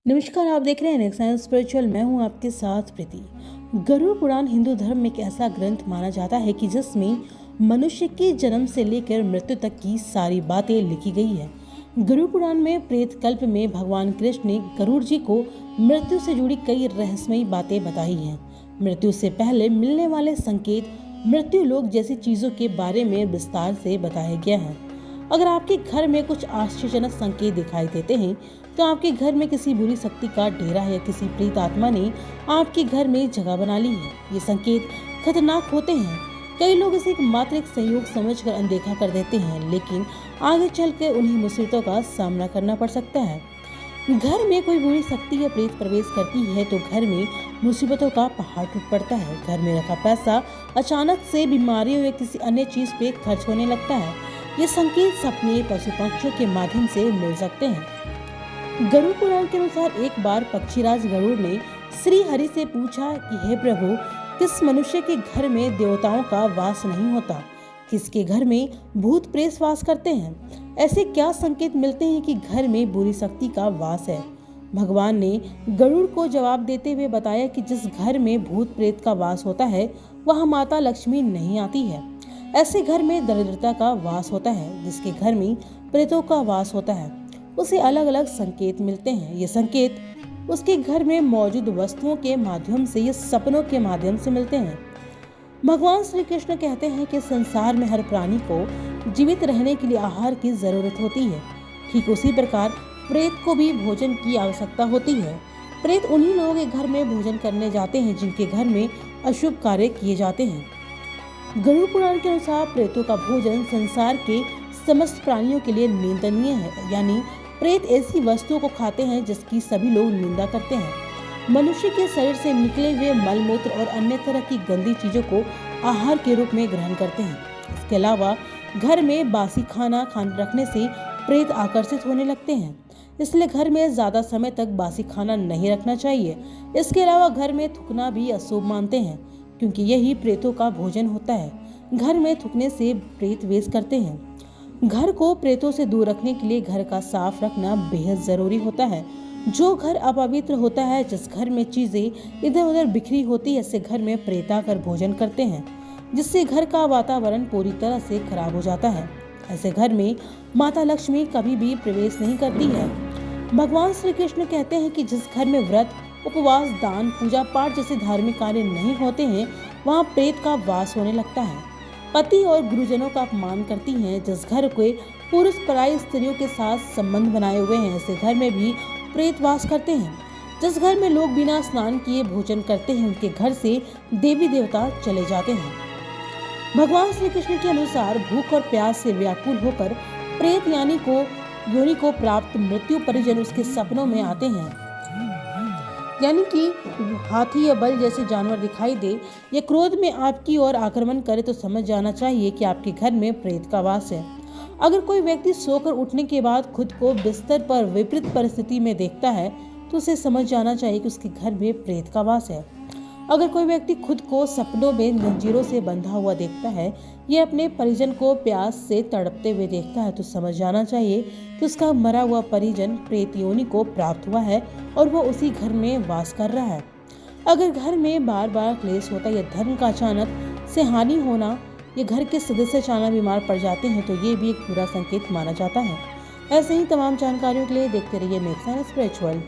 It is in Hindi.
नमस्कार, आप देख रहे हैं नेक्स्ट साइंस स्पिरिचुअल। मैं हूं आपके साथ प्रीति। गरुड़ पुराण हिंदू धर्म में एक ऐसा ग्रंथ माना जाता है कि जिसमें मनुष्य के जन्म से लेकर मृत्यु तक की सारी बातें लिखी गई है। गरुड़ पुराण में प्रेत कल्प में भगवान कृष्ण ने गरुड़ जी को मृत्यु से जुड़ी कई रहस्यमयी बातें बताई हैं। मृत्यु से पहले मिलने वाले संकेत, मृत्यु लोक जैसी चीजों के बारे में विस्तार से बताया गया है। अगर आपके घर में कुछ आश्चर्यजनक संकेत दिखाई देते हैं तो आपके घर में किसी बुरी शक्ति का डेरा है या किसी प्रेत आत्मा ने आपके घर में जगह बना ली है। ये संकेत खतरनाक होते हैं। कई लोग इसे मात्र एक संयोग समझकर अनदेखा कर देते हैं, लेकिन आगे चलकर उन्हें मुसीबतों का सामना करना पड़ सकता है। घर में कोई बुरी शक्ति या प्रेत प्रवेश करती है तो घर में मुसीबतों का पहाड़ टूट पड़ता है। घर में रखा पैसा अचानक से बीमारियों या किसी अन्य चीज पे खर्च होने लगता है। ये संकेत सपने, पशु पक्षियों के माध्यम से मिल सकते हैं। गरुड़ पुराण के अनुसार एक बार पक्षीराज गरुड़ ने श्री हरि से पूछा कि हे प्रभु, किस मनुष्य के घर में देवताओं का वास नहीं होता? किसके घर में भूत प्रेत वास करते हैं? ऐसे क्या संकेत मिलते हैं कि घर में बुरी शक्ति का वास है? भगवान ने गरुड़ को जवाब देते हुए बताया कि जिस घर में भूत प्रेत का वास होता है वहाँ माता लक्ष्मी नहीं आती है। ऐसे घर में दरिद्रता का वास होता है। जिसके घर में प्रेतों का वास होता है उसे अलग अलग संकेत मिलते हैं। ये संकेत उसके घर में मौजूद वस्तुओं के माध्यम से या सपनों के माध्यम से मिलते हैं। भगवान श्री कृष्ण कहते हैं कि संसार में हर प्राणी को जीवित रहने के लिए आहार की जरूरत होती है। ठीक उसी प्रकार प्रेत को भी भोजन की आवश्यकता होती है। प्रेत उन्हीं लोगों के घर में भोजन करने जाते हैं जिनके घर में अशुभ कार्य किए जाते हैं। गरुड़ पुराण के अनुसार प्रेतों का भोजन संसार के समस्त प्राणियों के लिए निंदनीय है, यानी प्रेत ऐसी वस्तुओं को खाते हैं जिसकी सभी लोग निंदा करते हैं। मनुष्य के शरीर से निकले हुए मलमूत्र और अन्य तरह की गंदी चीजों को आहार के रूप में ग्रहण करते हैं। इसके अलावा घर में बासी खाना रखने से प्रेत आकर्षित होने लगते हैं, इसलिए घर में ज्यादा समय तक बासी खाना नहीं रखना चाहिए। इसके अलावा घर में थूकना भी अशुभ मानते हैं, क्योंकि यही प्रेतों का भोजन होता है। घर में थूकने से प्रेत वेश करते हैं। घर को प्रेतों से दूर रखने के लिए घर का साफ रखना बेहद जरूरी होता है। जो घर अपवित्र होता है, जिस घर में चीजें इधर उधर बिखरी होती है, ऐसे घर में प्रेत आकर भोजन करते हैं, जिससे घर का वातावरण पूरी तरह से खराब हो जाता है। ऐसे घर में माता लक्ष्मी कभी भी प्रवेश नहीं करती है। भगवान श्री कृष्ण कहते हैं कि जिस घर में व्रत, उपवास, दान, पूजा पाठ जैसे धार्मिक कार्य नहीं होते हैं वहाँ प्रेत का वास होने लगता है। पति और गुरुजनों का अपमान करती हैं। जिस घर के पुरुष पराई स्त्रियों के साथ संबंध बनाए हुए हैं, ऐसे घर में भी प्रेत वास करते हैं। जिस घर में लोग बिना स्नान किए भोजन करते हैं, उनके घर से देवी देवता चले जाते हैं। भगवान श्री कृष्ण के अनुसार भूख और प्यास से व्याकुल होकर प्रेत योनि को प्राप्त मृत्यु परिजन उसके सपनों में आते हैं। यानी कि हाथी या बल जैसे जानवर दिखाई दे या क्रोध में आपकी ओर आक्रमण करे तो समझ जाना चाहिए कि आपके घर में प्रेत का वास है। अगर कोई व्यक्ति सोकर उठने के बाद खुद को बिस्तर पर विपरीत परिस्थिति में देखता है तो उसे समझ जाना चाहिए कि उसके घर में प्रेत का वास है। अगर कोई व्यक्ति खुद को सपनों में जंजीरों से बंधा हुआ देखता है या अपने परिजन को प्यास से तड़पते हुए देखता है तो समझ जाना चाहिए कि उसका मरा हुआ परिजन प्रेत योनि को प्राप्त हुआ है और वो उसी घर में वास कर रहा है। अगर घर में बार बार क्लेश होता है या धर्म का अचानक से हानि होना या घर के सदस्य अचानक बीमार पड़ जाते हैं तो ये भी एक बुरा संकेत माना जाता है। ऐसे ही तमाम जानकारियों के लिए देखते रहिए नेक्स्ट स्पिरिचुअल।